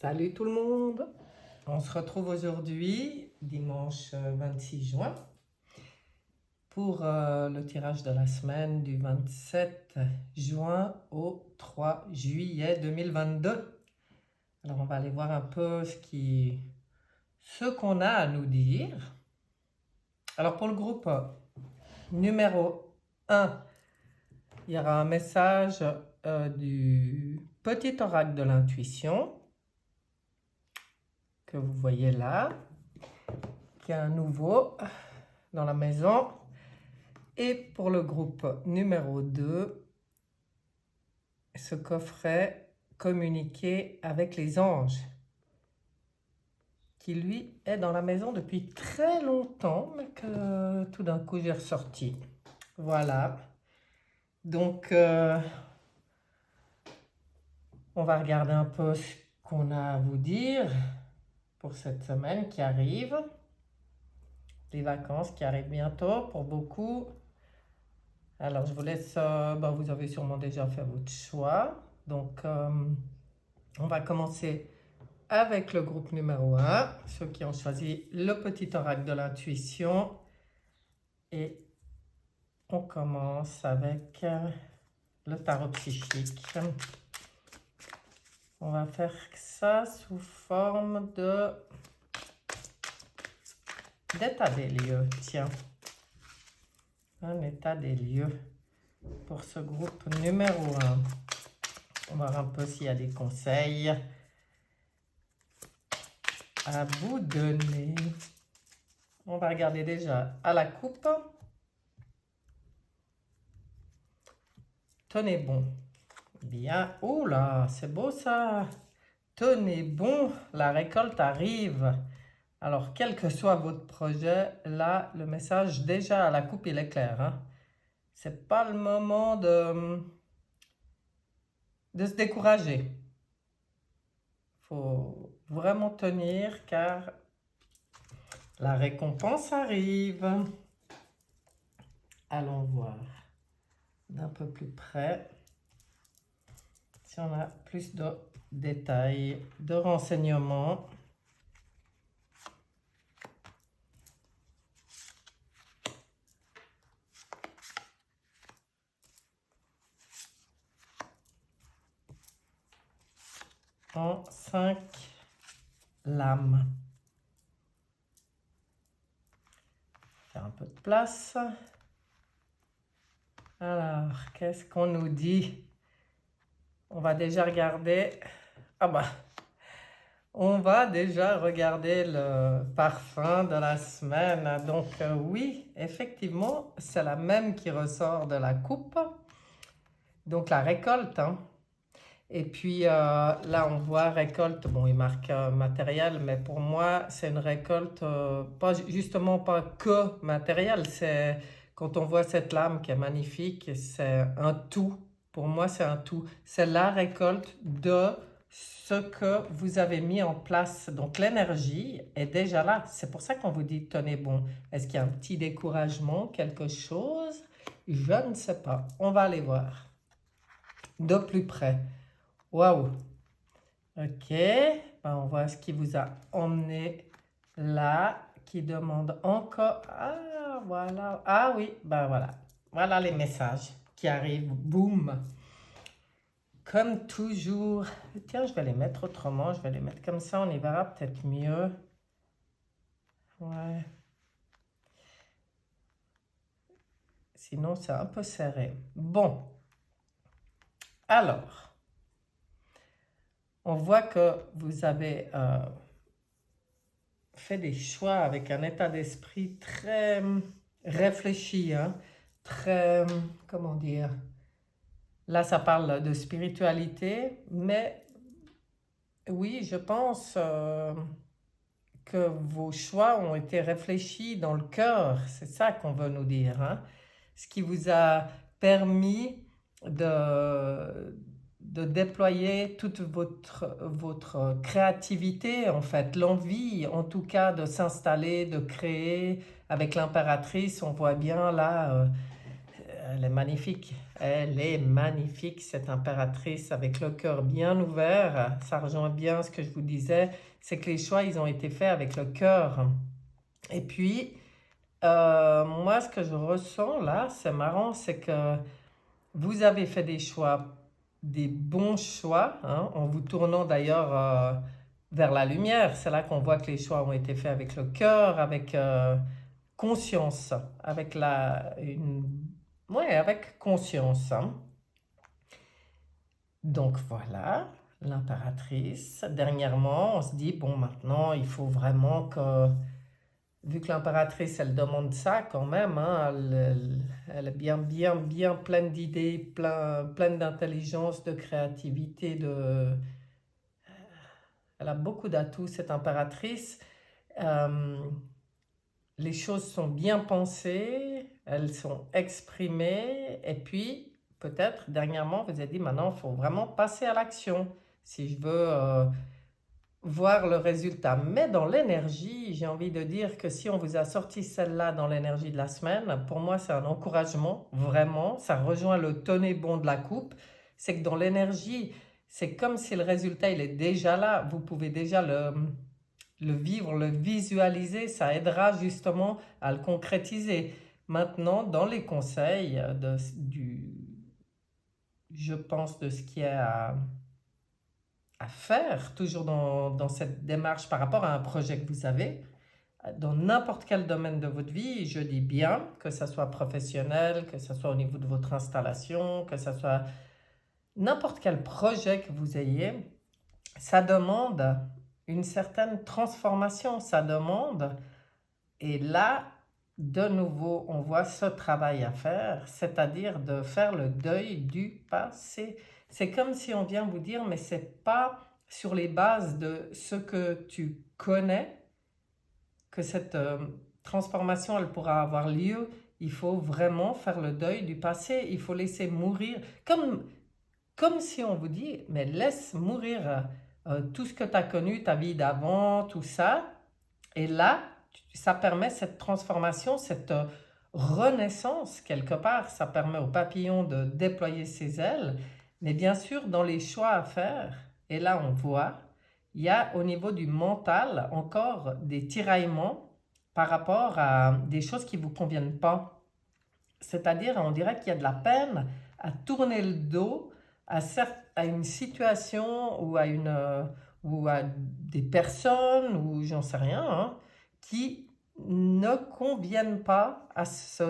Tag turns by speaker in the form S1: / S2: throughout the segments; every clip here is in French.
S1: Salut tout le monde! On se retrouve aujourd'hui, dimanche 26 juin, pour le tirage de la semaine du 27 juin au 3 juillet 2022. Alors on va aller voir un peu ce qu'on a à nous dire. Alors pour le groupe numéro 1, il y aura un message du petit oracle de l'intuition que vous voyez là, qui est un nouveau dans la maison. Et pour le groupe numéro 2, ce coffret communiquer avec les anges, qui lui est dans la maison depuis très longtemps, mais que tout d'un coup j'ai ressorti. Voilà. Donc, on va regarder un peu ce qu'on a à vous dire pour cette semaine qui arrive. Les vacances qui arrivent bientôt pour beaucoup. Alors, je vous laisse, vous avez sûrement déjà fait votre choix. Donc, on va commencer avec le groupe numéro 1, ceux qui ont choisi le petit oracle de l'intuition. Et on commence avec le tarot psychique. On va faire ça sous forme d'état des lieux. Tiens, un état des lieux pour ce groupe numéro 1. On va voir un peu s'il y a des conseils à vous donner. On va regarder déjà à la coupe. Tenez bon. Bien. Oh là, c'est beau ça. Tenez bon, la récolte arrive. Alors, quel que soit votre projet, là, le message déjà à la coupe, il est clair. Hein? C'est pas le moment de se décourager. Il faut vraiment tenir car la récompense arrive. Allons voir d'un peu plus près si on a plus de détails, de renseignements. En 5 lames. Faire un peu de place. Alors, qu'est-ce qu'on nous dit? On va déjà regarder. On va déjà regarder le parfum de la semaine. Donc, oui, effectivement, c'est la même qui ressort de la coupe. Donc, la récolte. Hein. Et puis, là, on voit récolte. Bon, il marque matériel, mais pour moi, c'est une récolte, justement pas que matériel. C'est, quand on voit cette lame qui est magnifique, c'est un tout. Pour moi, c'est un tout. C'est la récolte de ce que vous avez mis en place. Donc, l'énergie est déjà là. C'est pour ça qu'on vous dit, tenez bon. Est-ce qu'il y a un petit découragement, quelque chose? Je ne sais pas. On va aller voir de plus près. Waouh! Ok. On voit ce qui vous a emmené là, qui demande encore. Ah, voilà. Ah oui, voilà. Voilà les messages qui arrivent. Boum! Comme toujours. Tiens, je vais les mettre autrement. Je vais les mettre comme ça. On y verra peut-être mieux. Ouais. Sinon, c'est un peu serré. Bon. Alors, on voit que vous avez fait des choix avec un état d'esprit très réfléchi, hein, très, comment dire, là ça parle de spiritualité, mais oui, je pense que vos choix ont été réfléchis dans le cœur, c'est ça qu'on veut nous dire, hein, ce qui vous a permis de déployer toute votre créativité, en fait, l'envie, en tout cas, de s'installer, de créer. Avec l'impératrice, on voit bien là elle est magnifique. Elle est magnifique, cette impératrice, avec le cœur bien ouvert. Ça rejoint bien ce que je vous disais, c'est que les choix, ils ont été faits avec le cœur. Et puis, moi, ce que je ressens là, c'est marrant, c'est que vous avez fait des choix, des bons choix, hein, en vous tournant d'ailleurs vers la lumière. C'est là qu'on voit que les choix ont été faits avec le cœur, avec conscience, avec ouais, avec conscience, hein. Donc voilà, l'impératrice. Dernièrement, on se dit, bon, maintenant, il faut vraiment que, vu que l'impératrice, elle demande ça quand même, hein, elle est bien, bien, bien pleine d'idées, pleine d'intelligence, de créativité, elle a beaucoup d'atouts, cette impératrice. Euh, les choses sont bien pensées, elles sont exprimées, et puis peut-être dernièrement, vous avez dit, maintenant, il faut vraiment passer à l'action. Si je veux voir le résultat. Mais dans l'énergie, j'ai envie de dire que si on vous a sorti celle-là dans l'énergie de la semaine, pour moi c'est un encouragement, vraiment, ça rejoint le tonnet-bon de la coupe, c'est que dans l'énergie, c'est comme si le résultat il est déjà là, vous pouvez déjà le vivre, le visualiser, ça aidera justement à le concrétiser. Maintenant, dans les conseils, je pense de ce qui est à faire, toujours dans cette démarche par rapport à un projet que vous avez, dans n'importe quel domaine de votre vie, je dis bien, que ce soit professionnel, que ce soit au niveau de votre installation, que ce soit n'importe quel projet que vous ayez, ça demande une certaine transformation, ça demande, et là, de nouveau, on voit ce travail à faire, c'est-à-dire de faire le deuil du passé. C'est comme si on vient vous dire, mais c'est pas sur les bases de ce que tu connais que cette transformation, elle pourra avoir lieu. Il faut vraiment faire le deuil du passé, il faut laisser mourir, comme si on vous dit, mais laisse mourir tout ce que tu as connu, ta vie d'avant, tout ça, et là, ça permet cette transformation, cette renaissance quelque part. Ça permet au papillon de déployer ses ailes. Mais bien sûr, dans les choix à faire, et là on voit, il y a au niveau du mental encore des tiraillements par rapport à des choses qui ne vous conviennent pas. C'est-à-dire, on dirait qu'il y a de la peine à tourner le dos à une situation ou à des personnes, ou j'en sais rien, hein, qui ne conviennent pas à ce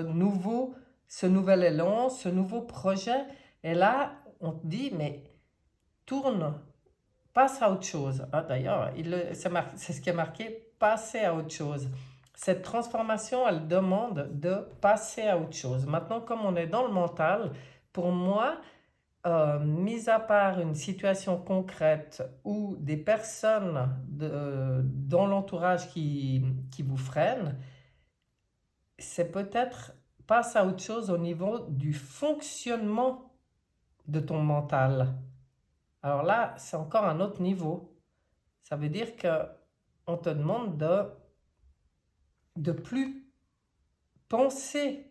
S1: nouvel élan, ce nouveau projet. Et là, on te dit, mais tourne, passe à autre chose. Ah, d'ailleurs, c'est ce qui est marqué, passer à autre chose. Cette transformation, elle demande de passer à autre chose. Maintenant, comme on est dans le mental, pour moi, mis à part une situation concrète ou des personnes dans l'entourage qui vous freinent, c'est peut-être passe à autre chose au niveau du fonctionnement de ton mental. Alors là, c'est encore un autre niveau. Ça veut dire qu'on te demande de plus penser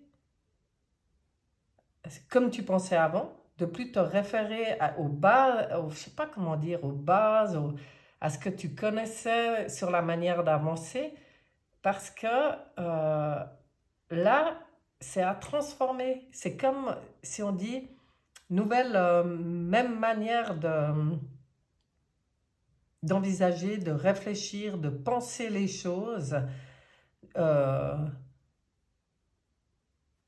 S1: comme tu pensais avant, de plus te référer aux bases, je sais pas comment dire, aux bases, à ce que tu connaissais sur la manière d'avancer, parce que là, c'est à transformer. C'est comme si on dit, nouvelle, même manière d'envisager, de réfléchir, de penser les choses.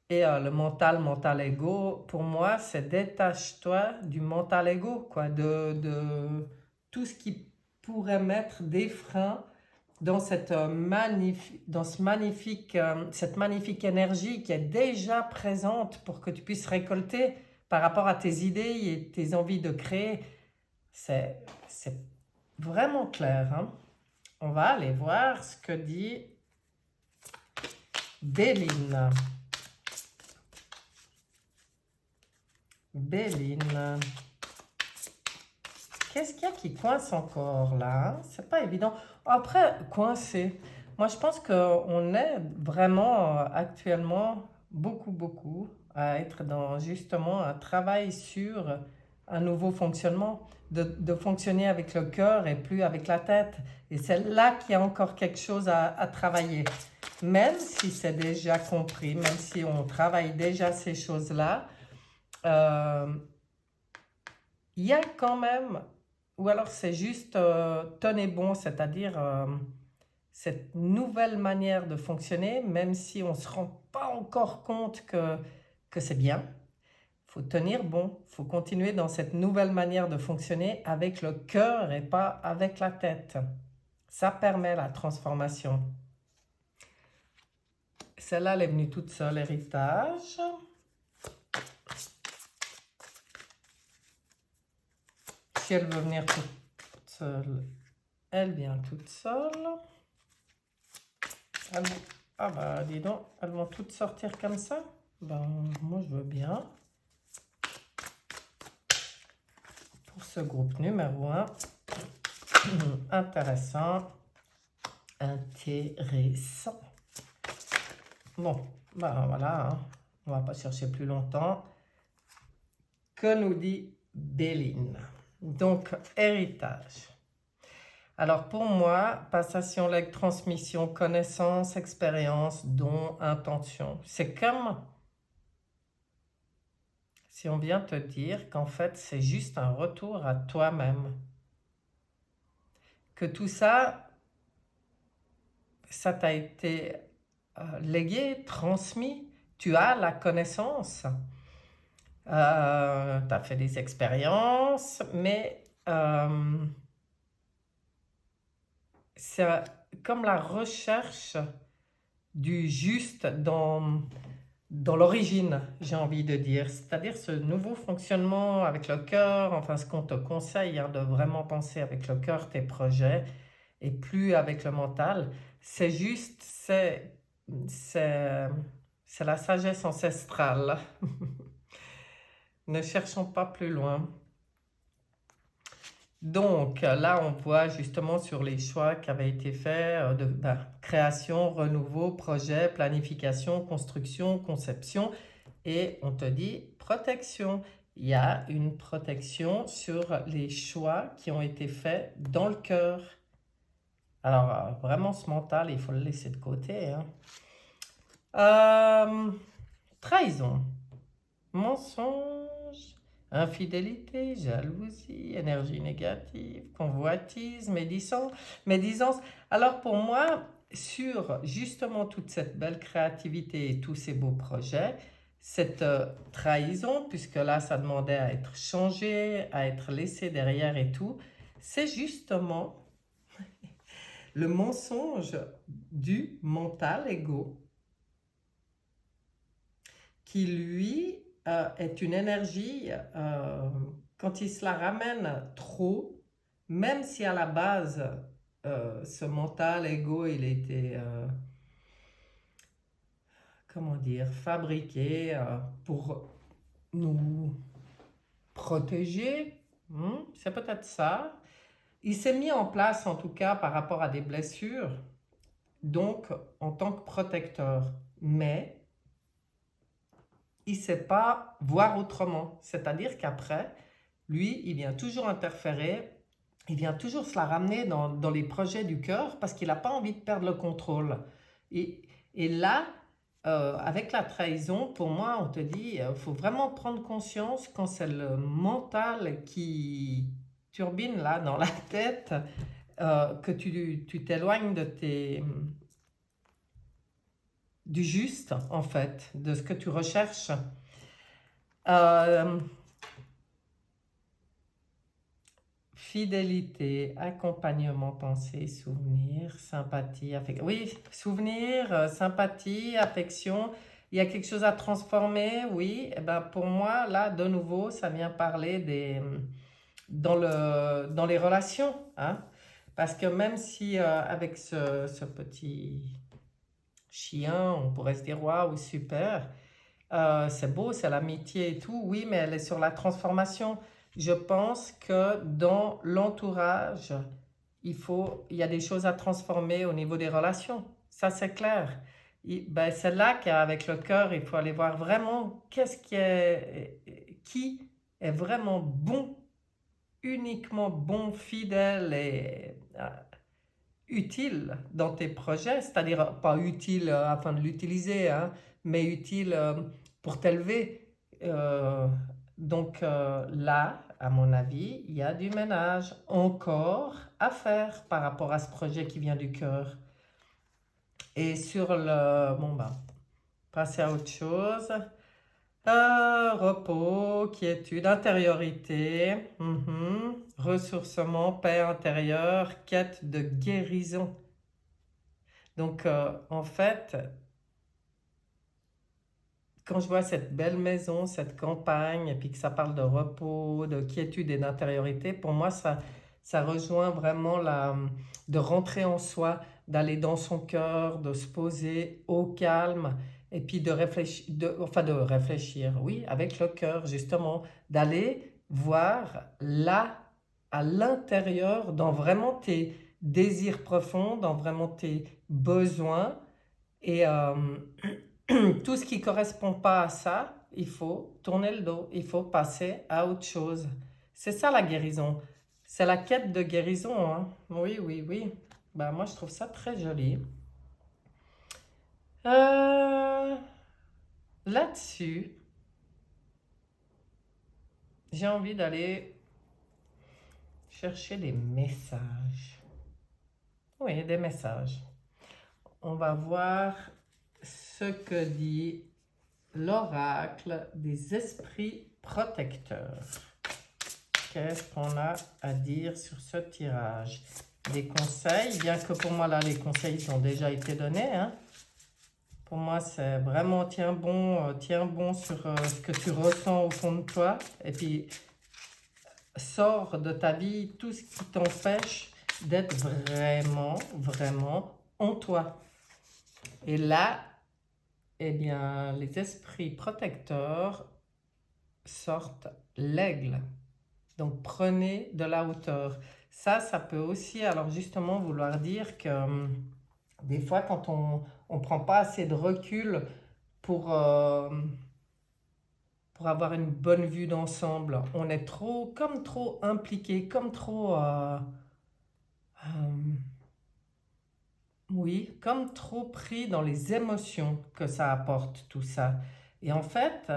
S1: Et le mental ego, pour moi, c'est détache-toi du mental ego, quoi, de tout ce qui pourrait mettre des freins dans cette magnifique énergie qui est déjà présente pour que tu puisses récolter par rapport à tes idées et tes envies de créer. C'est vraiment clair, hein. On va aller voir ce que dit Béline. Béline. Qu'est-ce qu'il y a qui coince encore là, hein? C'est pas évident. Après, coincer. Moi, je pense qu'on est vraiment actuellement beaucoup, beaucoup à être dans justement un travail sur un nouveau fonctionnement, de fonctionner avec le cœur et plus avec la tête. Et c'est là qu'il y a encore quelque chose à travailler. Même si c'est déjà compris, même si on travaille déjà ces choses-là, il y a quand même, ou alors c'est juste tenez bon, c'est-à-dire cette nouvelle manière de fonctionner, même si on ne se rend pas encore compte que c'est bien, il faut tenir bon, il faut continuer dans cette nouvelle manière de fonctionner avec le cœur et pas avec la tête. Ça permet la transformation. Celle-là, elle est venue toute seule, héritage. Si elle veut venir toute seule, elle vient toute seule. Ah bah dis donc, elles vont toutes sortir comme ça. Ben moi je veux bien. Pour ce groupe numéro 1. Intéressant. Intéressant. Bon, ben voilà, hein. On va pas chercher plus longtemps. Que nous dit Béline? Donc, héritage. Alors pour moi, passation, legs, transmission, connaissance, expérience, don, intention. C'est comme si on vient te dire qu'en fait, c'est juste un retour à toi-même. Que tout ça, ça t'a été légué, transmis. Tu as la connaissance. Tu as fait des expériences, mais c'est comme la recherche du juste dans l'origine, j'ai envie de dire. C'est-à-dire ce nouveau fonctionnement avec le cœur, enfin ce qu'on te conseille de vraiment penser avec le cœur tes projets et plus avec le mental. C'est juste, c'est la sagesse ancestrale. Ne cherchons pas plus loin. Donc là, on voit justement sur les choix qui avaient été faits de création, renouveau, projet, planification, construction, conception. Et on te dit protection. Il y a une protection sur les choix qui ont été faits dans le cœur. Alors vraiment ce mental, il faut le laisser de côté, hein. Trahison, mensonge, infidélité, jalousie, énergie négative, convoitise, médisance. Alors pour moi, sur justement toute cette belle créativité et tous ces beaux projets, cette trahison, puisque là ça demandait à être changé, à être laissé derrière et tout, c'est justement le mensonge du mental ego qui lui est une énergie, quand il se la ramène trop, même si à la base ce mental ego il était comment dire, fabriqué pour nous protéger, c'est peut-être ça. Il s'est mis en place en tout cas par rapport à des blessures, donc en tant que protecteur, mais il ne sait pas voir autrement. C'est-à-dire qu'après, lui, il vient toujours interférer, il vient toujours se la ramener dans les projets du cœur parce qu'il n'a pas envie de perdre le contrôle. Et là, avec la trahison, pour moi, on te dit, il faut vraiment prendre conscience quand c'est le mental qui turbine là dans la tête, que tu t'éloignes du juste, en fait, de ce que tu recherches. Fidélité, accompagnement, pensée, souvenir, sympathie, affection. Oui, souvenir, sympathie, affection. Il y a quelque chose à transformer, oui. Et ben pour moi, là, de nouveau, ça vient parler dans les relations, hein. Parce que même si avec ce petit chien, on pourrait se dire waouh, super, c'est beau, c'est l'amitié et tout, oui, mais elle est sur la transformation. Je pense que dans l'entourage, il y a des choses à transformer au niveau des relations. Ça, c'est clair. Ben, c'est là qu'avec le cœur, il faut aller voir vraiment qui est vraiment bon, uniquement bon, fidèle et utile dans tes projets, c'est-à-dire pas utile afin de l'utiliser, hein, mais utile pour t'élever. Euh, là, à mon avis, il y a du ménage encore à faire par rapport à ce projet qui vient du cœur. Et sur le... Bon, bah, passer à autre chose. Repos, quiétude, intériorité, ressourcement, paix intérieure, quête de guérison. Donc, en fait, quand je vois cette belle maison, cette campagne, et puis que ça parle de repos, de quiétude et d'intériorité, pour moi, ça rejoint vraiment de rentrer en soi, d'aller dans son cœur, de se poser au calme, et puis de réfléchir, oui, avec le cœur, justement, d'aller voir là, à l'intérieur, dans vraiment tes désirs profonds, dans vraiment tes besoins, et tout ce qui ne correspond pas à ça, il faut tourner le dos, il faut passer à autre chose. C'est ça la guérison. C'est la quête de guérison, hein. Oui, oui, oui. Ben, moi, je trouve ça très joli. Là-dessus, j'ai envie d'aller chercher des messages. Oui, des messages. On va voir ce que dit l'oracle des esprits protecteurs. Qu'est-ce qu'on a à dire sur ce tirage? Des conseils, bien que pour moi là les conseils ont déjà été donnés, hein. Pour moi c'est vraiment tiens bon sur ce que tu ressens au fond de toi, et puis sors de ta vie tout ce qui t'empêche d'être vraiment en toi. Et là, eh bien, les esprits protecteurs sortent l'aigle. Donc, prenez de la hauteur. Ça peut aussi, alors justement, vouloir dire que des fois, quand on ne prend pas assez de recul pour avoir une bonne vue d'ensemble, on est trop impliqué, oui, comme trop pris dans les émotions que ça apporte, tout ça. Et en fait,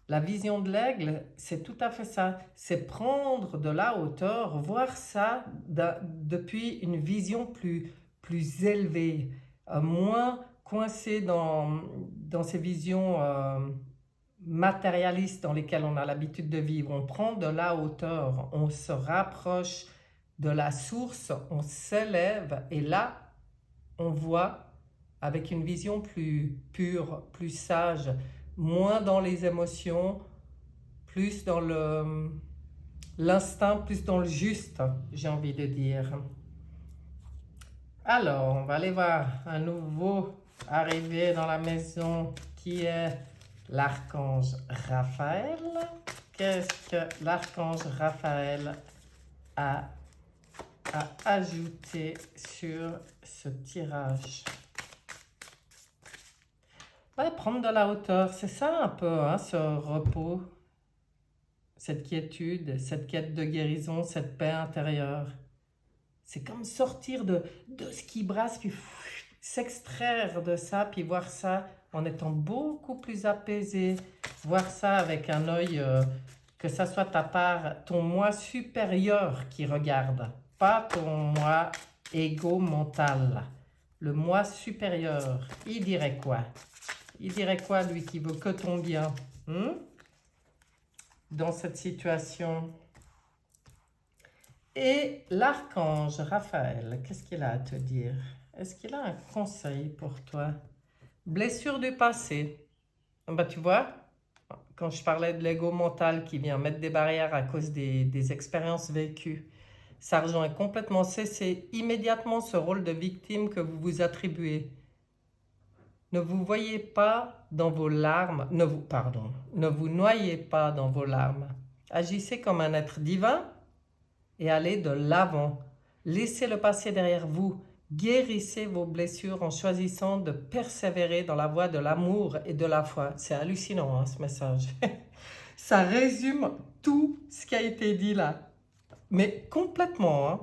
S1: la vision de l'aigle, c'est tout à fait ça. C'est prendre de la hauteur, voir ça depuis une vision plus élevée, moins coincé dans ces visions matérialistes dans lesquelles on a l'habitude de vivre. On prend de la hauteur, on se rapproche de la source, on s'élève, et là, on voit avec une vision plus pure, plus sage, moins dans les émotions, plus dans l'instinct, plus dans le juste, j'ai envie de dire. Alors, on va aller voir un nouveau arrivé dans la maison qui est l'archange Raphaël. Qu'est-ce que l'archange Raphaël a à ajouter sur ce tirage? Ouais, prendre de la hauteur, c'est ça un peu, hein, ce repos, cette quiétude, cette quête de guérison, cette paix intérieure. C'est comme sortir de ce qui brasse, puis s'extraire de ça, puis voir ça en étant beaucoup plus apaisé, voir ça avec un œil, que ça soit ta part, ton moi supérieur qui regarde, pas ton moi égo mental. Le moi supérieur, il dirait quoi? Il dirait quoi, lui, qui veut que ton bien, dans cette situation? Et l'archange Raphaël, qu'est-ce qu'il a à te dire? Est-ce qu'il a un conseil pour toi? Blessure du passé. Bah, tu vois, quand je parlais de l'ego mental qui vient mettre des barrières à cause des expériences vécues, ça rejoint complètement. Cessez immédiatement ce rôle de victime que vous vous attribuez. Ne vous voyez pas dans vos larmes, ne vous noyez pas dans vos larmes. Agissez comme un être divin et allez de l'avant. Laissez le passé derrière vous. Guérissez vos blessures en choisissant de persévérer dans la voie de l'amour et de la foi. C'est hallucinant, hein, ce message. Ça résume tout ce qui a été dit là. Mais complètement, hein.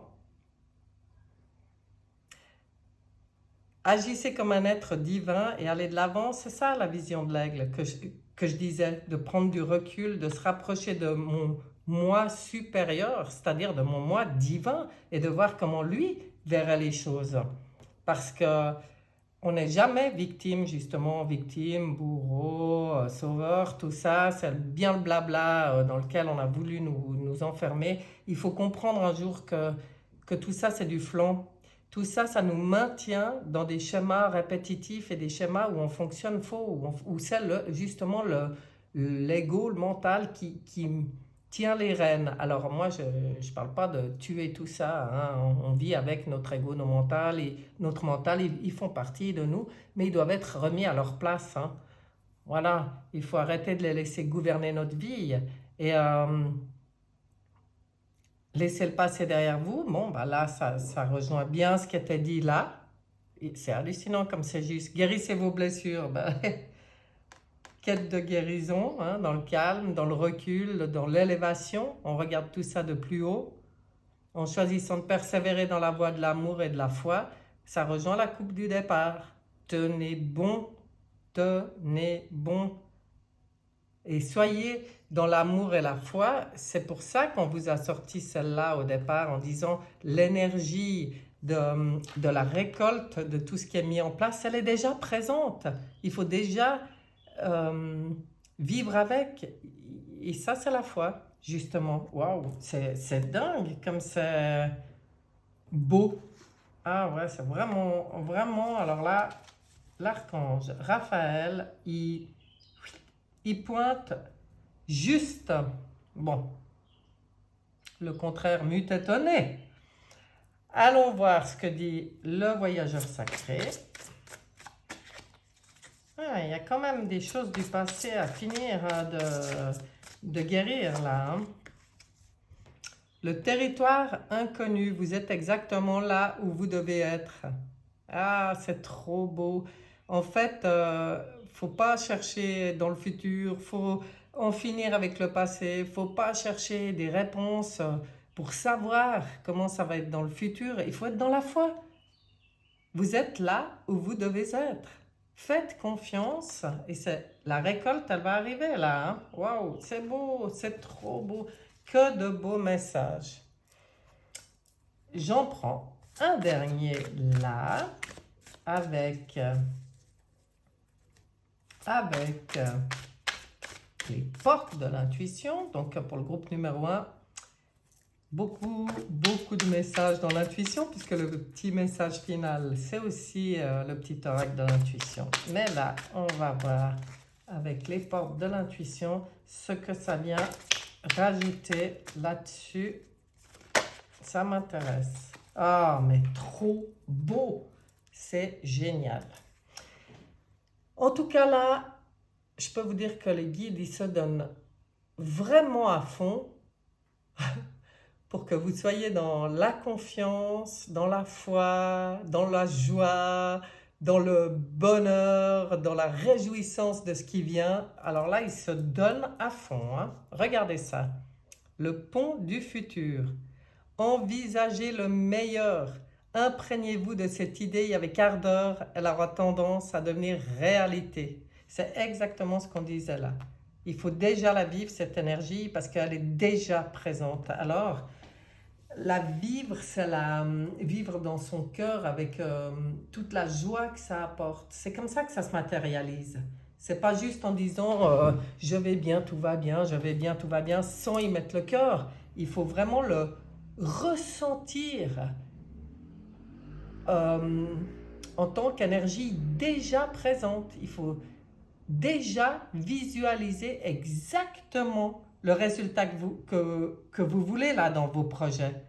S1: Agissez comme un être divin et allez de l'avant. C'est ça la vision de l'aigle que je disais, de prendre du recul, de se rapprocher de mon moi supérieur, c'est-à-dire de mon moi divin, et de voir comment lui verrait les choses. Parce que on n'est jamais victime, justement, victime, bourreau, sauveur, tout ça, c'est bien le blabla dans lequel on a voulu nous enfermer. Il faut comprendre un jour que tout ça, c'est du flan. Tout ça, ça nous maintient dans des schémas répétitifs et des schémas où on fonctionne faux, où c'est justement l'ego, le mental qui tient les rênes. Alors moi, je ne parle pas de tuer tout ça, hein. On vit avec notre ego, notre mental, ils font partie de nous, mais ils doivent être remis à leur place, hein. Voilà, il faut arrêter de les laisser gouverner notre vie et laisser le passé derrière vous. Bon, bah là, ça rejoint bien ce qui était dit là. C'est hallucinant comme c'est juste. Guérissez vos blessures. Ben, quête de guérison, hein, dans le calme, dans le recul, dans l'élévation. On regarde tout ça de plus haut. En choisissant de persévérer dans la voie de l'amour et de la foi, ça rejoint la coupe du départ. Tenez bon, tenez bon. Et soyez dans l'amour et la foi. C'est pour ça qu'on vous a sorti celle-là au départ en disant l'énergie de la récolte, de tout ce qui est mis en place, elle est déjà présente. Il faut déjà vivre avec. Et ça, c'est la foi, justement. Waouh, c'est dingue comme c'est beau. Ah ouais, c'est vraiment, vraiment. Alors là, l'archange Raphaël, il pointe juste. Bon, le contraire m'eût étonné. Allons voir ce que dit le voyageur sacré. Ah, il y a quand même des choses du passé à finir de guérir là, hein. Le territoire inconnu, vous êtes exactement là où vous devez être. Ah, c'est trop beau. En fait, faut pas chercher dans le futur, faut en finir avec le passé, faut pas chercher des réponses pour savoir comment ça va être dans le futur. Il faut être dans la foi. Vous êtes là où vous devez être. Faites confiance et la récolte, elle va arriver là, hein. Waouh, c'est beau, c'est trop beau. Que de beaux messages. J'en prends un dernier là avec les portes de l'intuition. Donc pour le groupe numéro 1, beaucoup de messages dans l'intuition, puisque le petit message final, c'est aussi le petit oracle de l'intuition. Mais là, on va voir avec les portes de l'intuition ce que ça vient rajouter là-dessus. Ça m'intéresse. Ah, mais trop beau! C'est génial. En tout cas, là, je peux vous dire que les guides, ils se donnent vraiment à fond pour que vous soyez dans la confiance, dans la foi, dans la joie, dans le bonheur, dans la réjouissance de ce qui vient. Alors là, ils se donnent à fond, hein. Regardez ça. Le pont du futur. Envisagez le meilleur. Imprégnez-vous de cette idée avec ardeur. Elle aura tendance à devenir réalité. C'est exactement ce qu'on disait là. Il faut déjà la vivre, cette énergie, parce qu'elle est déjà présente. Alors, la vivre, c'est la vivre dans son cœur avec toute la joie que ça apporte. C'est comme ça que ça se matérialise. C'est pas juste en disant je vais bien, tout va bien, je vais bien, tout va bien, sans y mettre le cœur. Il faut vraiment le ressentir en tant qu'énergie déjà présente. Il faut déjà visualiser exactement le résultat que vous voulez là dans vos projets.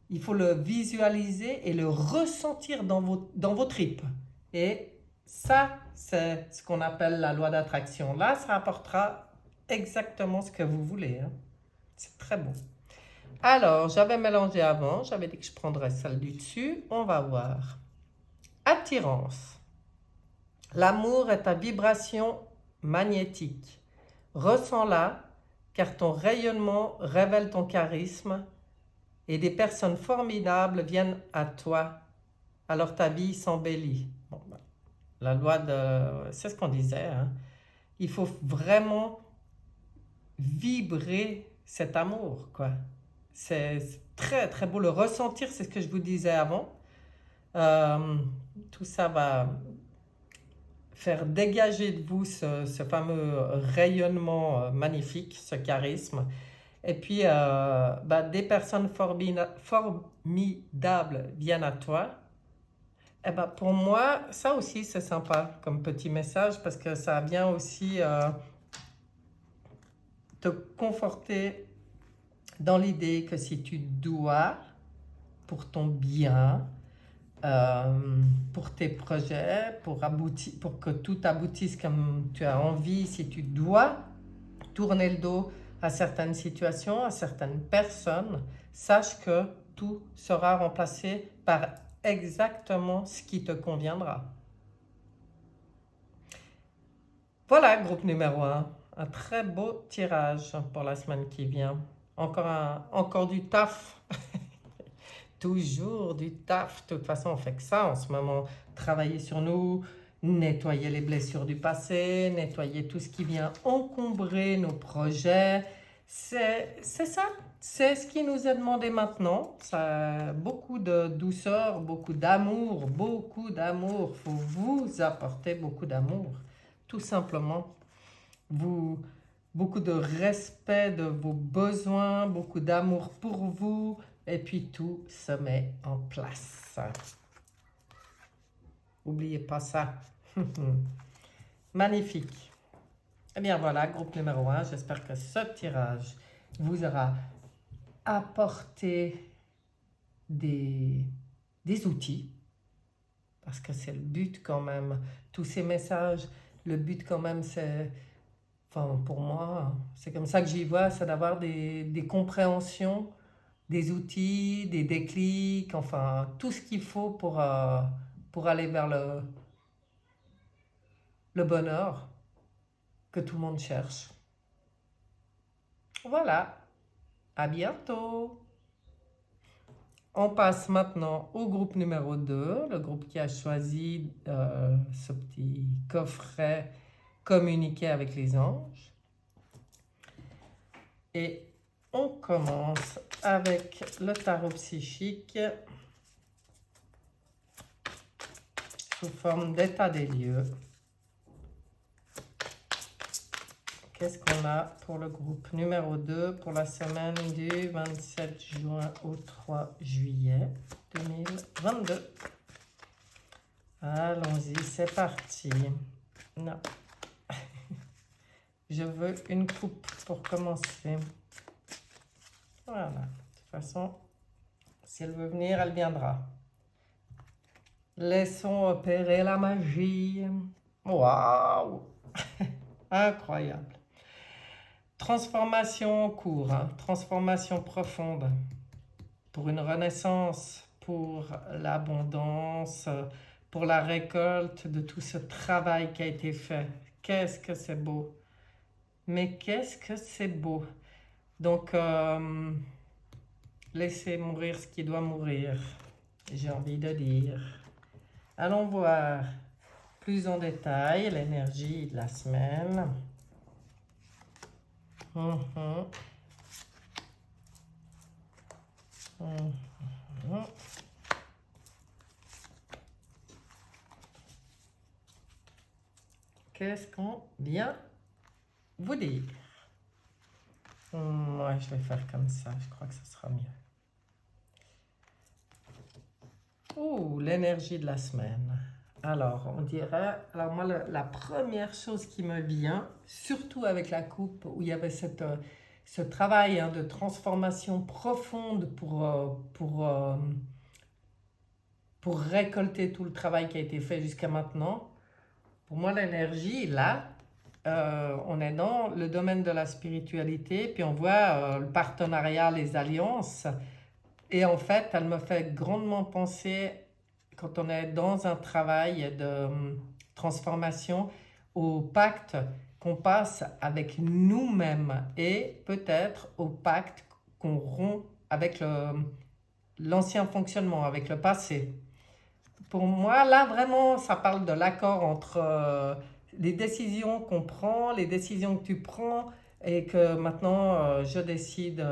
S1: Il faut le visualiser et le ressentir dans vos tripes. Et ça, c'est ce qu'on appelle la loi d'attraction. Là, ça apportera exactement ce que vous voulez, hein. C'est très beau. Alors, j'avais mélangé avant, j'avais dit que je prendrais celle du dessus. On va voir. Attirance. L'amour est ta vibration magnétique. Ressens-la, car ton rayonnement révèle ton charisme et des personnes formidables viennent à toi. Alors ta vie s'embellit. Bon, ben, la loi de... C'est ce qu'on disait, hein. Il faut vraiment vibrer cet amour, quoi. C'est très, très beau. Le ressentir, c'est ce que je vous disais avant. Euh, Tout ça va faire dégager de vous ce fameux rayonnement magnifique, ce charisme. Et puis, des personnes formidables viennent à toi. Et ben, pour moi, ça aussi, c'est sympa comme petit message parce que ça vient aussi te conforter dans l'idée que si tu dois, pour ton bien, pour tes projets, pour que tout aboutisse comme tu as envie, si tu dois tourner le dos à certaines situations, à certaines personnes, sache que tout sera remplacé par exactement ce qui te conviendra. Voilà, groupe numéro 1. Un très beau tirage pour la semaine qui vient. Encore du taf. Toujours du taf. De toute façon, on fait que ça en ce moment. Travailler sur nous, nettoyer les blessures du passé, nettoyer tout ce qui vient encombrer nos projets. C'est ça. C'est ce qui nous est demandé maintenant. Ça, beaucoup de douceur, beaucoup d'amour, beaucoup d'amour. Il faut vous apporter beaucoup d'amour. Tout simplement. Beaucoup de respect de vos besoins, beaucoup d'amour pour vous. Et puis tout se met en place. N'oubliez pas ça. Magnifique. Eh bien voilà, groupe numéro 1. J'espère que ce tirage vous aura apporté des outils. Parce que c'est le but quand même. Tous ces messages, le but quand même c'est... Enfin pour moi, c'est comme ça que j'y vois, c'est d'avoir des compréhensions, des outils, des déclics, enfin tout ce qu'il faut pour aller vers le bonheur que tout le monde cherche. Voilà, à bientôt. On passe maintenant au groupe numéro 2, le groupe qui a choisi ce petit coffret communiquer avec les anges. Et on commence avec le tarot psychique sous forme d'état des lieux. Qu'est-ce qu'on a pour le groupe numéro 2 pour la semaine du 27 juin au 3 juillet 2022? Allons-y, c'est parti. Non. Je veux une coupe pour commencer. Voilà. De toute façon, si elle veut venir, elle viendra. Laissons opérer la magie. Waouh! Incroyable. Transformation en cours, hein. Transformation profonde. Pour une renaissance, pour l'abondance, pour la récolte de tout ce travail qui a été fait. Qu'est-ce que c'est beau! Mais qu'est-ce que c'est beau! Donc, laissez mourir ce qui doit mourir, j'ai envie de dire. Allons voir plus en détail l'énergie de la semaine. Qu'est-ce qu'on vient vous dire? Ouais, je vais faire comme ça, je crois que ce sera mieux. Oh, l'énergie de la semaine. Alors, on dirait... Alors moi, la première chose qui me vient, surtout avec la coupe, où il y avait ce travail de transformation profonde pour récolter tout le travail qui a été fait jusqu'à maintenant. Pour moi, l'énergie, là, on est dans le domaine de la spiritualité, puis on voit le partenariat, les alliances. Et en fait, elle me fait grandement penser, quand on est dans un travail de transformation, au pacte qu'on passe avec nous-mêmes et peut-être au pacte qu'on rompt avec l'ancien fonctionnement, avec le passé. Pour moi, là, vraiment, ça parle de l'accord entre les décisions qu'on prend, les décisions que tu prends, et que maintenant, je décide,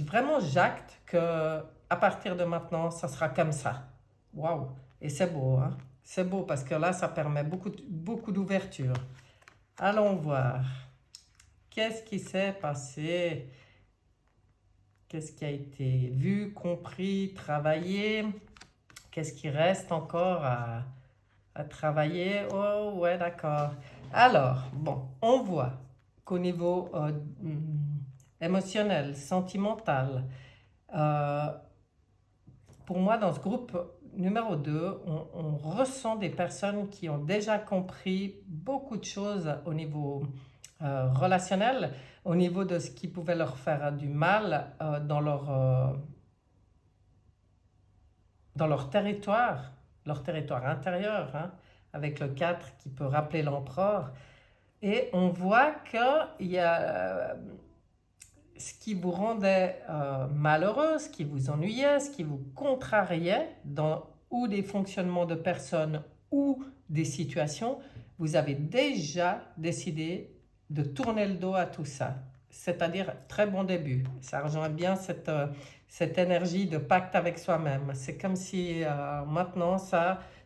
S1: vraiment, j'acte que à partir de maintenant, ça sera comme ça. Waouh! Et c'est beau, hein? C'est beau parce que là, ça permet beaucoup d'ouverture. Allons voir. Qu'est-ce qui s'est passé? Qu'est-ce qui a été vu, compris, travaillé? Qu'est-ce qui reste encore à travailler? Oh, ouais, d'accord. Alors, bon, on voit qu'au niveau émotionnel, sentimental, euh, pour moi, dans ce groupe numéro 2, on ressent des personnes qui ont déjà compris beaucoup de choses au niveau relationnel, au niveau de ce qui pouvait leur faire du mal dans leur territoire intérieur, hein, avec le 4 qui peut rappeler l'empereur. Et on voit qu'il y a ce qui vous rendait malheureux, ce qui vous ennuyait, ce qui vous contrariait, ou des fonctionnements de personnes ou des situations, vous avez déjà décidé de tourner le dos à tout ça. C'est-à-dire, très bon début. Ça rejoint bien cette énergie de pacte avec soi-même. C'est comme si maintenant,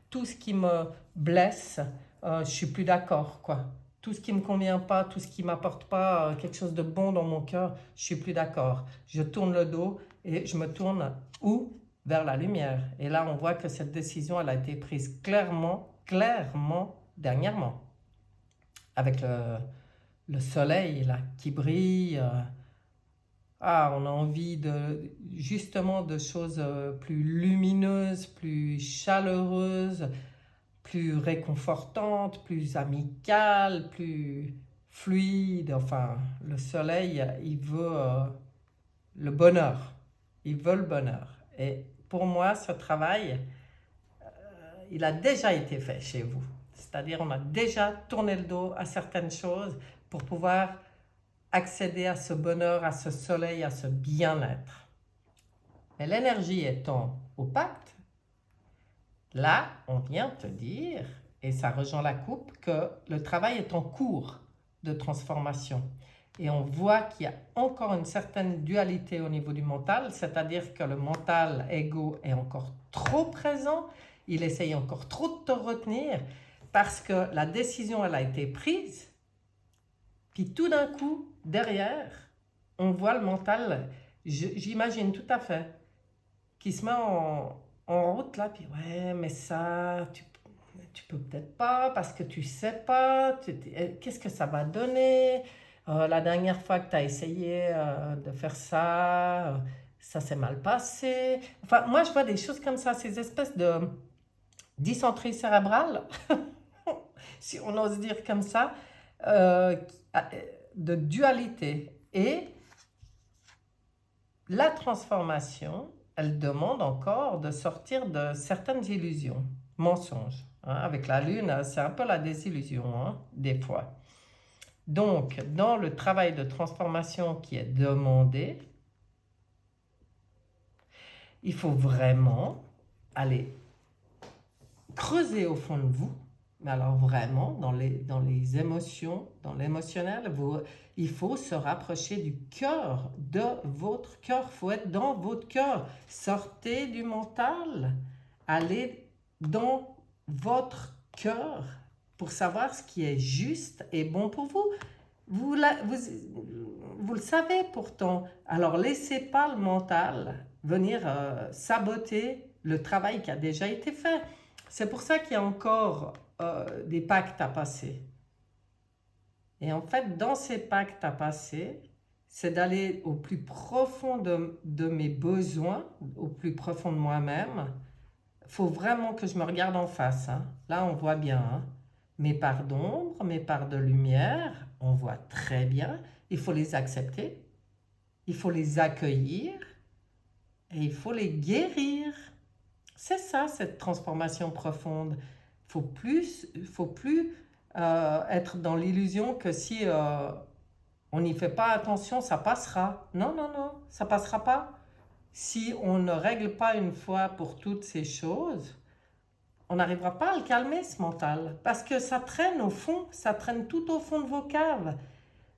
S1: tout ce qui me blesse, je suis plus d'accord, quoi. Tout ce qui ne me convient pas, tout ce qui ne m'apporte pas quelque chose de bon dans mon cœur, je suis plus d'accord. Je tourne le dos et je me tourne où? Vers la lumière. Et là, on voit que cette décision, elle a été prise clairement, dernièrement. Avec le soleil là, qui brille. On a envie justement de choses plus lumineuses, plus chaleureuses, plus réconfortantes, plus amicales, plus fluides. Enfin, le soleil, il veut le bonheur. Il veut le bonheur. Et pour moi, ce travail, il a déjà été fait chez vous. C'est-à-dire, on a déjà tourné le dos à certaines choses pour pouvoir accéder à ce bonheur, à ce soleil, à ce bien-être. Mais l'énergie étant au pacte, là, on vient te dire, et ça rejoint la coupe, que le travail est en cours de transformation. Et on voit qu'il y a encore une certaine dualité au niveau du mental, c'est-à-dire que le mental ego est encore trop présent, il essaye encore trop de te retenir, parce que la décision, elle a été prise, puis tout d'un coup, derrière, on voit le mental, j'imagine tout à fait, qui se met en route là, puis ouais, mais ça, tu peux peut-être pas, parce que tu sais pas, qu'est-ce que ça va donner? La dernière fois que tu as essayé de faire ça, ça s'est mal passé. Enfin, moi, je vois des choses comme ça, ces espèces de dysenterie cérébrale, si on ose dire comme ça, euh, de dualité. Et la transformation, elle demande encore de sortir de certaines illusions, mensonges. Hein. Avec la lune, c'est un peu la désillusion, hein, des fois. Donc, dans le travail de transformation qui est demandé, il faut vraiment aller creuser au fond de vous, mais alors vraiment, dans les émotions, dans l'émotionnel, il faut se rapprocher du cœur, de votre cœur. Il faut être dans votre cœur. Sortez du mental. Allez dans votre cœur pour savoir ce qui est juste et bon pour vous. Vous le savez pourtant. Alors, laissez pas le mental venir saboter le travail qui a déjà été fait. C'est pour ça qu'il y a encore des pactes à passer. Et en fait, dans ces pactes à passer, c'est d'aller au plus profond de mes besoins, au plus profond de moi-même. Il faut vraiment que je me regarde en face. Hein. Là, on voit bien. Hein. mes parts d'ombre, mes parts de lumière, on voit très bien, il faut les accepter, il faut les accueillir et il faut les guérir. C'est ça, cette transformation profonde. Il faut plus être dans l'illusion que si on n'y fait pas attention, ça passera. Non, non, non, ça passera pas. Si on ne règle pas une fois pour toutes ces choses, on n'arrivera pas à le calmer, ce mental. Parce que ça traîne au fond, ça traîne tout au fond de vos caves.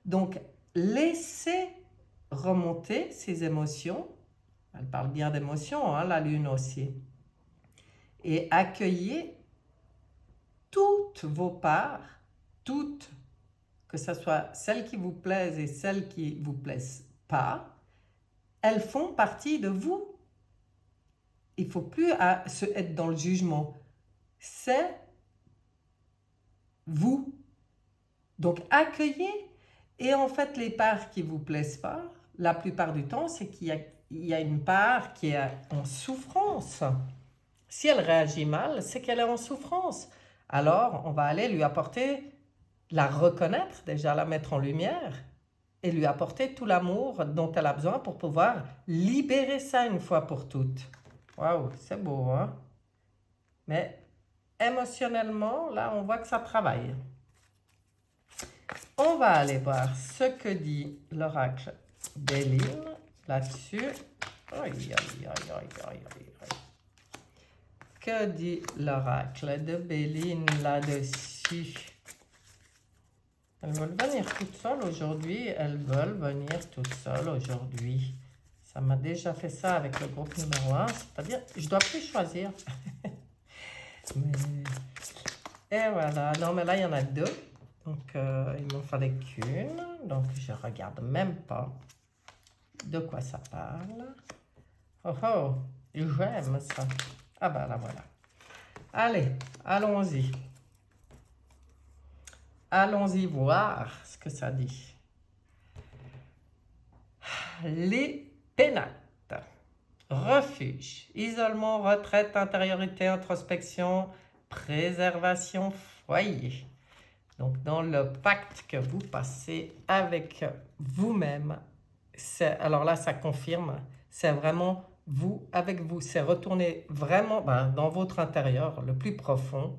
S1: Donc, laissez remonter ces émotions. Elle parle bien d'émotions, hein, la lune aussi. Et accueillez toutes vos parts, toutes, que ce soit celles qui vous plaisent et celles qui ne vous plaisent pas, elles font partie de vous. Il ne faut plus être dans le jugement. C'est vous. Donc accueillez. Et en fait, les parts qui ne vous plaisent pas, la plupart du temps, c'est qu'il y a une part qui est en souffrance. Si elle réagit mal, c'est qu'elle est en souffrance. Alors, on va aller lui apporter, la reconnaître, déjà la mettre en lumière, et lui apporter tout l'amour dont elle a besoin pour pouvoir libérer ça une fois pour toutes. Waouh, c'est beau, hein? Mais émotionnellement, là, on voit que ça travaille. On va aller voir ce que dit l'oracle Béline là-dessus. Aïe, aïe, aïe, aïe, aïe, aïe. Que dit l'oracle de Béline là-dessus? Elles veulent venir toutes seules aujourd'hui. Elles veulent venir toutes seules aujourd'hui. Ça m'a déjà fait ça avec le groupe numéro 1. C'est-à-dire, je ne dois plus choisir. Et voilà. Non, mais là, il y en a deux. Donc, il m'en fallait qu'une. Donc, je ne regarde même pas de quoi ça parle. Oh, oh, j'aime ça. Ah ben là, voilà. Allez, allons-y. Allons-y voir ce que ça dit. Les pénates. Refuge, isolement, retraite, intériorité, introspection, préservation, foyer. Donc, dans le pacte que vous passez avec vous-même, alors là, ça confirme, c'est vraiment vous, avec vous. C'est retourner vraiment dans votre intérieur, le plus profond.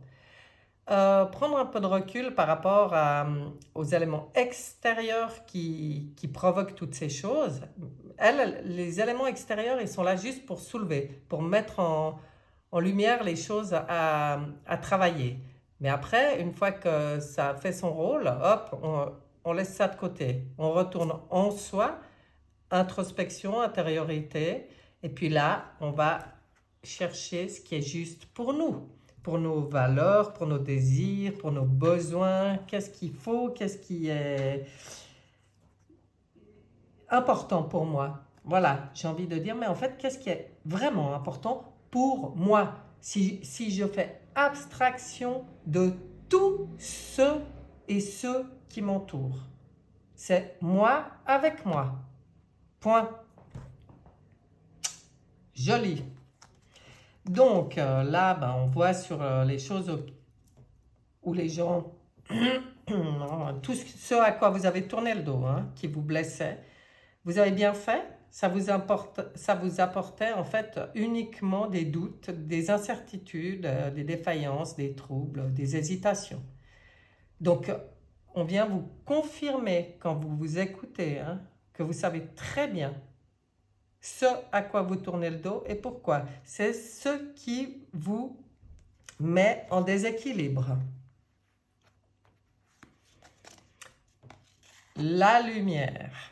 S1: Prendre un peu de recul par rapport aux éléments extérieurs qui provoquent toutes ces choses. Les éléments extérieurs, ils sont là juste pour soulever, pour mettre en lumière les choses à travailler. Mais après, une fois que ça a fait son rôle, hop, on laisse ça de côté. On retourne en soi, introspection, intériorité. Et puis là, on va chercher ce qui est juste pour nous. Pour nos valeurs, pour nos désirs, pour nos besoins, qu'est-ce qu'il faut, qu'est-ce qui est important pour moi. Voilà, j'ai envie de dire, mais en fait, qu'est-ce qui est vraiment important pour moi? Si je fais abstraction de tous ceux et ceux qui m'entourent, c'est moi avec moi. Point. Joli. Donc là, on voit sur les choses où les gens, tout ce à quoi vous avez tourné le dos, hein, qui vous blessait, vous avez bien fait, ça vous apportait en fait uniquement des doutes, des incertitudes, des défaillances, des troubles, des hésitations. Donc, on vient vous confirmer quand vous vous écoutez, hein, que vous savez très bien ce à quoi vous tournez le dos et pourquoi. C'est ce qui vous met en déséquilibre. La lumière.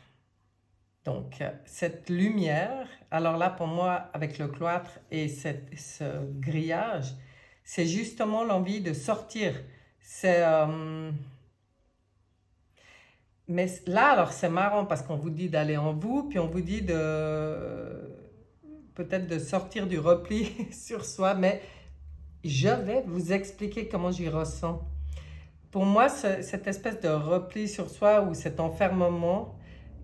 S1: Donc, cette lumière, alors là, pour moi, avec le cloître et ce grillage, c'est justement l'envie de sortir. Mais là, alors, c'est marrant parce qu'on vous dit d'aller en vous, puis on vous dit peut-être de sortir du repli sur soi, mais je vais vous expliquer comment j'y ressens. Pour moi, cette espèce de repli sur soi ou cet enfermement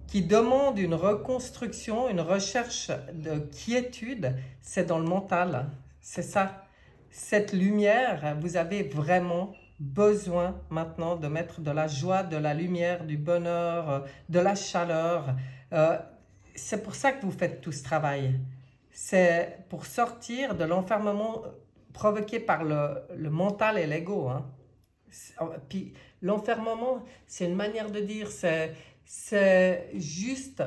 S1: qui demande une reconstruction, une recherche de quiétude, c'est dans le mental. C'est ça. Cette lumière, vous avez vraiment besoin maintenant de mettre de la joie, de la lumière, du bonheur, de la chaleur. Euh, c'est pour ça que vous faites tout ce travail. C'est pour sortir de l'enfermement provoqué par le mental et l'ego. Hein. Puis l'enfermement, c'est une manière de dire, c'est juste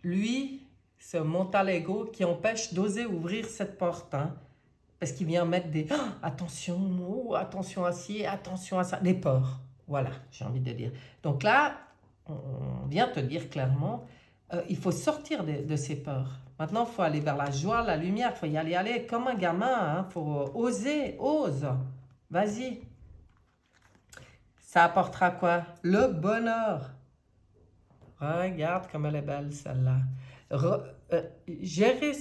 S1: lui, ce mental ego qui empêche d'oser ouvrir cette porte. Hein. Parce qu'il vient mettre des attention, oh, attention à ci, attention à ça, des peurs. Voilà, j'ai envie de dire. Donc là, on vient te dire clairement, il faut sortir de ces peurs. Maintenant, il faut aller vers la joie, la lumière, il faut y aller comme un gamin. Il faut oser, ose. Vas-y. Ça apportera quoi? Le bonheur. Regarde comme elle est belle celle-là. Gérer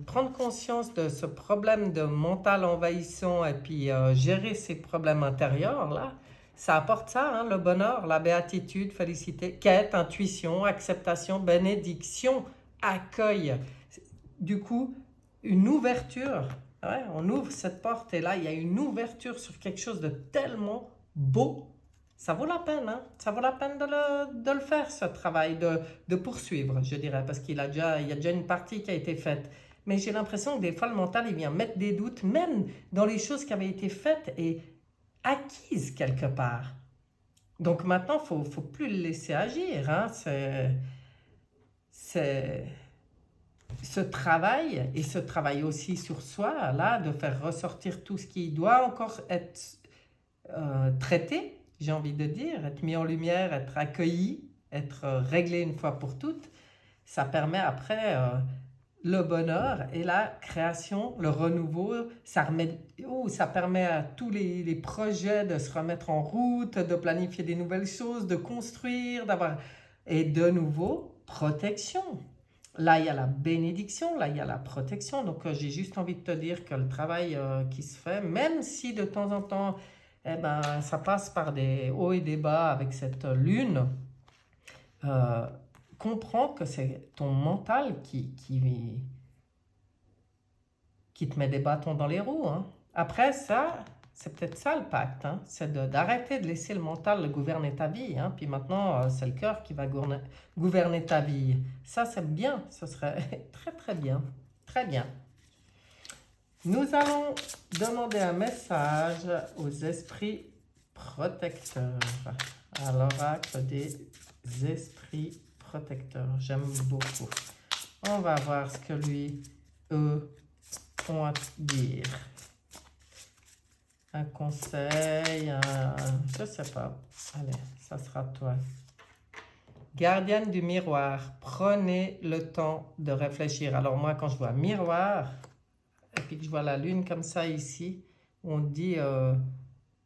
S1: prendre conscience de ce problème de mental envahissant et puis gérer ces problèmes intérieurs là, ça apporte ça, hein, le bonheur, la béatitude, félicité, quête, intuition, acceptation, bénédiction, accueil. Du coup, une ouverture. Ouais, on ouvre cette porte et là, il y a une ouverture sur quelque chose de tellement beau. Ça vaut la peine, hein? Ça vaut la peine de le faire, ce travail, de poursuivre, je dirais, parce il y a déjà une partie qui a été faite. Mais j'ai l'impression que des fois, le mental, il vient mettre des doutes, même dans les choses qui avaient été faites et acquises quelque part. Donc maintenant, il ne faut plus le laisser agir, hein? C'est ce travail, et ce travail aussi sur soi, là, de faire ressortir tout ce qui doit encore être traité, j'ai envie de dire, être mis en lumière, être accueilli, être réglé une fois pour toutes, ça permet après le bonheur et la création, le renouveau, ça permet à tous les projets de se remettre en route, de planifier des nouvelles choses, de construire, et de nouveau, protection. Là, il y a la bénédiction, là, il y a la protection. Donc, j'ai juste envie de te dire que le travail qui se fait, même si de temps en temps, eh ben, ça passe par des hauts et des bas avec cette lune, comprends que c'est ton mental qui te met des bâtons dans les roues. Hein. Après, ça, c'est peut-être ça le pacte. Hein. C'est d'arrêter de laisser le mental gouverner ta vie. Hein. Puis maintenant, c'est le cœur qui va gouverner ta vie. Ça, c'est bien. Ce serait très, très bien. Très bien. Nous allons demander un message aux esprits protecteurs. À l'oracle des esprits protecteurs. J'aime beaucoup. On va voir ce que eux, ont à dire. Un conseil, je sais pas. Allez, ça sera toi. Gardienne du miroir, prenez le temps de réfléchir. Alors moi, quand je vois miroir, et puis que je vois la lune comme ça ici, on dit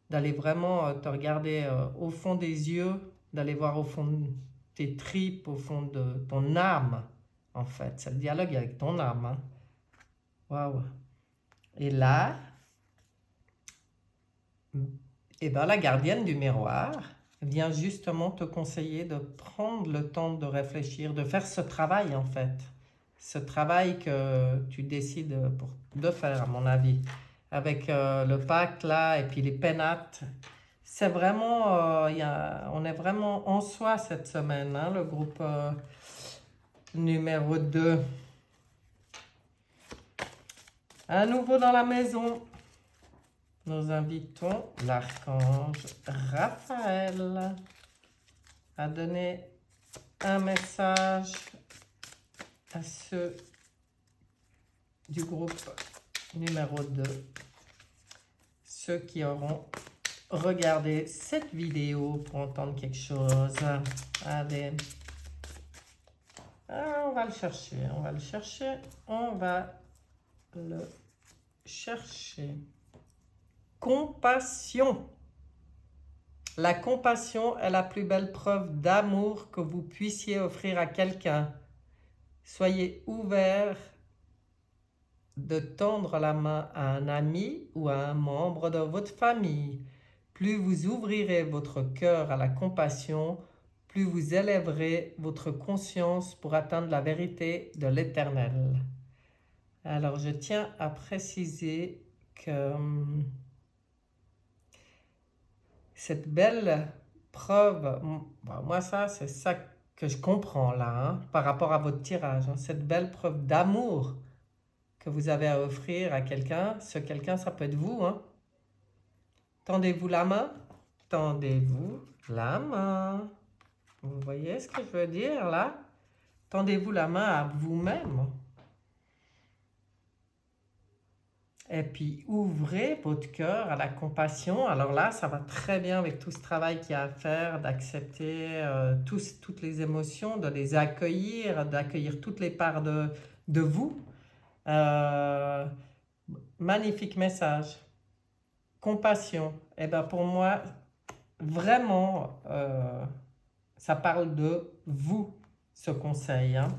S1: d'aller vraiment te regarder au fond des yeux, d'aller voir au fond de tes tripes, au fond de ton âme, en fait. C'est le dialogue avec ton âme. Hein. Waouh! Et là, la gardienne du miroir vient justement te conseiller de prendre le temps de réfléchir, de faire ce travail en fait. Ce travail que tu décides de faire, à mon avis. Avec le pacte là, et puis les pénates. C'est vraiment, on est vraiment en soi cette semaine, hein, le groupe numéro 2. À nouveau dans la maison, nous invitons l'archange Raphaël à donner un message à ceux du groupe numéro 2, ceux qui auront regardé cette vidéo pour entendre quelque chose. Allez, on va le chercher, on va le chercher. Compassion. La compassion est la plus belle preuve d'amour que vous puissiez offrir à quelqu'un. Soyez ouvert de tendre la main à un ami ou à un membre de votre famille. Plus vous ouvrirez votre cœur à la compassion, plus vous élèverez votre conscience pour atteindre la vérité de l'Éternel. Alors, je tiens à préciser que cette belle preuve, moi ça, c'est ça que je comprends là, hein, par rapport à votre tirage, hein, cette belle preuve d'amour que vous avez à offrir à quelqu'un. Ce quelqu'un, ça peut être vous, hein. Tendez-vous la main, tendez-vous la main. Vous voyez ce que je veux dire là? Tendez-vous la main à vous-même. Et puis ouvrez votre cœur à la compassion. Alors là, ça va très bien avec tout ce travail qu'il y a à faire, d'accepter toutes les émotions, de les accueillir, d'accueillir toutes les parts de vous. Magnifique message. Compassion. Et bien pour moi, vraiment, ça parle de vous, ce conseil, hein.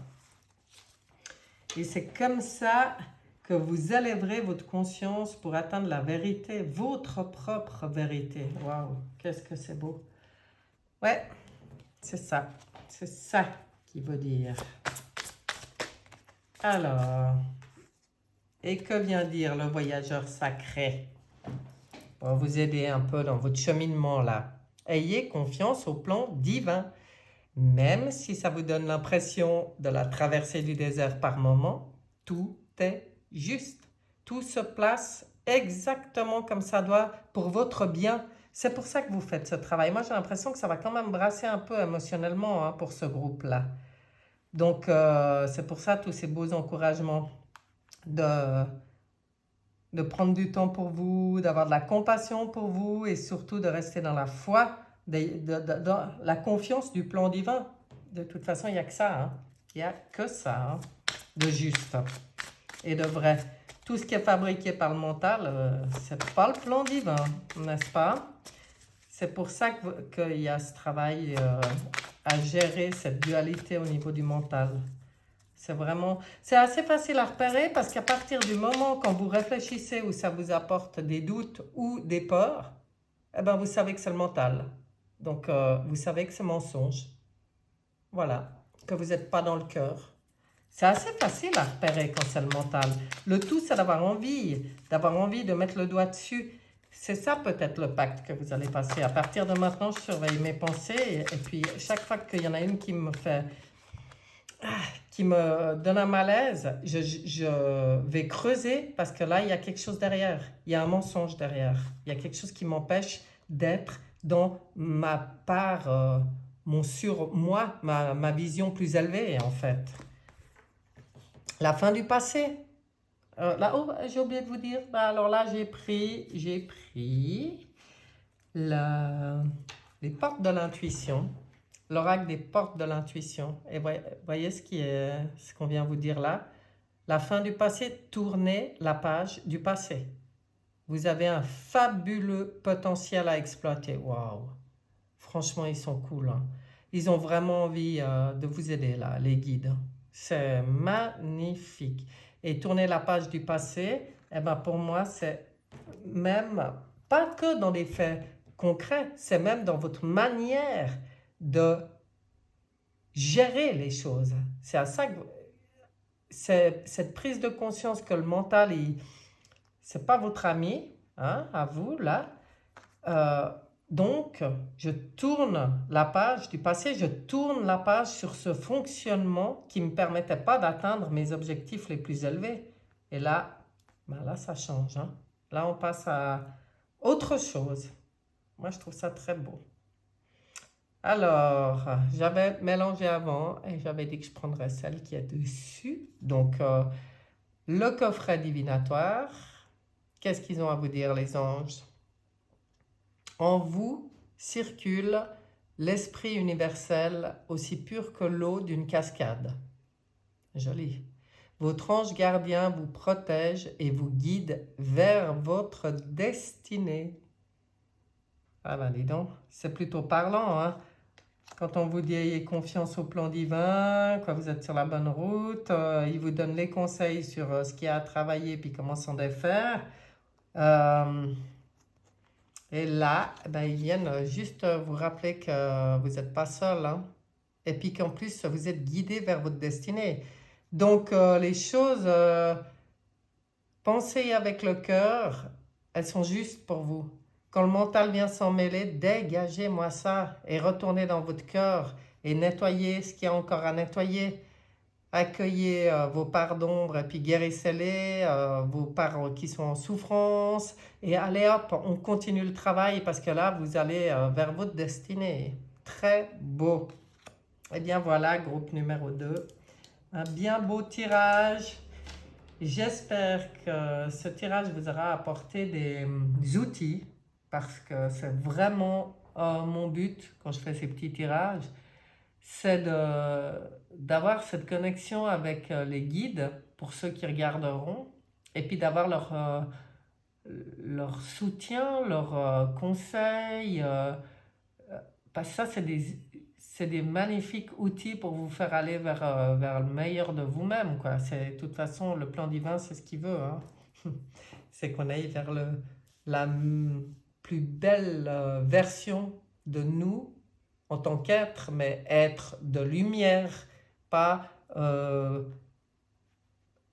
S1: Et c'est comme ça que vous élèverez votre conscience pour atteindre la vérité, votre propre vérité. Waouh, qu'est-ce que c'est beau. Ouais, c'est ça qu'il veut dire. Alors, et que vient dire le voyageur sacré? Pour vous aider un peu dans votre cheminement là. Ayez confiance au plan divin. Même si ça vous donne l'impression de la traversée du désert par moment, tout est juste. Tout se place exactement comme ça doit pour votre bien. C'est pour ça que vous faites ce travail. Moi, j'ai l'impression que ça va quand même brasser un peu émotionnellement, hein, pour ce groupe-là. Donc, c'est pour ça tous ces beaux encouragements de prendre du temps pour vous, d'avoir de la compassion pour vous et surtout de rester dans la foi, dans la confiance du plan divin. De toute façon, il n'y a que ça, hein. Il n'y a que ça, hein, de juste et de vrai. Tout ce qui est fabriqué par le mental, c'est pas le plan divin, n'est-ce pas? C'est pour ça qu'il y a ce travail à gérer cette dualité au niveau du mental. C'est assez facile à repérer parce qu'à partir du moment quand vous réfléchissez où ça vous apporte des doutes ou des peurs, eh ben vous savez que c'est le mental. Donc vous savez que c'est mensonge. Voilà, que vous n'êtes pas dans le cœur. C'est assez facile à repérer quand c'est le mental. Le tout, c'est d'avoir envie de mettre le doigt dessus. C'est ça peut-être le pacte que vous allez passer. À partir de maintenant, je surveille mes pensées et puis chaque fois qu'il y en a une qui me donne un malaise, je vais creuser parce que là, il y a quelque chose derrière. Il y a un mensonge derrière. Il y a quelque chose qui m'empêche d'être dans ma part, moi, ma vision plus élevée en fait. La fin du passé. Là, oh, j'ai oublié de vous dire. Alors là, j'ai pris les portes de l'intuition. L'oracle des portes de l'intuition. Et voyez ce qu'on vient vous dire là. La fin du passé, tournez la page du passé. Vous avez un fabuleux potentiel à exploiter. Waouh! Franchement, ils sont cool, hein. Ils ont vraiment envie de vous aider là, les guides. C'est magnifique. Et tourner la page du passé, eh ben pour moi, c'est même pas que dans des faits concrets, c'est même dans votre manière de gérer les choses. C'est à ça que c'est cette prise de conscience que le mental, c'est pas votre ami, hein, à vous là. Donc, je tourne la page du passé, je tourne la page sur ce fonctionnement qui ne me permettait pas d'atteindre mes objectifs les plus élevés. Et là, là ça change, hein. Là, on passe à autre chose. Moi, je trouve ça très beau. Alors, j'avais mélangé avant et j'avais dit que je prendrais celle qui est dessus. Donc, le coffret divinatoire. Qu'est-ce qu'ils ont à vous dire, les anges? En vous circule l'esprit universel aussi pur que l'eau d'une cascade. Joli. Votre ange gardien vous protège et vous guide vers votre destinée. Ah ben dis donc, c'est plutôt parlant, hein? Quand on vous dit ayez confiance au plan divin, quand vous êtes sur la bonne route, il vous donne les conseils sur ce qu'il y a à travailler puis comment s'en défaire. Et là, ben, ils viennent juste vous rappeler que vous n'êtes pas seul, hein? Et puis qu'en plus, vous êtes guidé vers votre destinée. Donc, les choses, pensez avec le cœur, elles sont justes pour vous. Quand le mental vient s'en mêler, dégagez-moi ça et retournez dans votre cœur et nettoyez ce qu'il y a encore à nettoyer. Accueillez vos parts d'ombre et puis guérissez-les, vos parts qui sont en souffrance. Et allez hop, on continue le travail parce que là, vous allez vers votre destinée. Très beau. Et bien voilà, groupe numéro 2. Un bien beau tirage. J'espère que ce tirage vous aura apporté des outils parce que c'est vraiment mon but quand je fais ces petits tirages, c'est d'avoir cette connexion avec les guides pour ceux qui regarderont et puis d'avoir leur soutien, leurs conseils. Parce que ça, c'est des magnifiques outils pour vous faire aller vers le meilleur de vous-même, quoi. De toute façon, le plan divin, c'est ce qu'il veut, hein. C'est qu'on aille vers la plus belle version de nous en tant qu'être, mais être de lumière, pas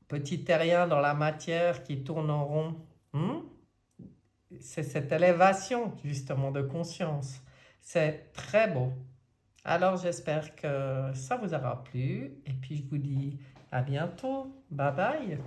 S1: petit terrien dans la matière qui tourne en rond. C'est cette élévation justement de conscience. C'est très beau. Alors j'espère que ça vous aura plu et puis je vous dis à bientôt. Bye bye.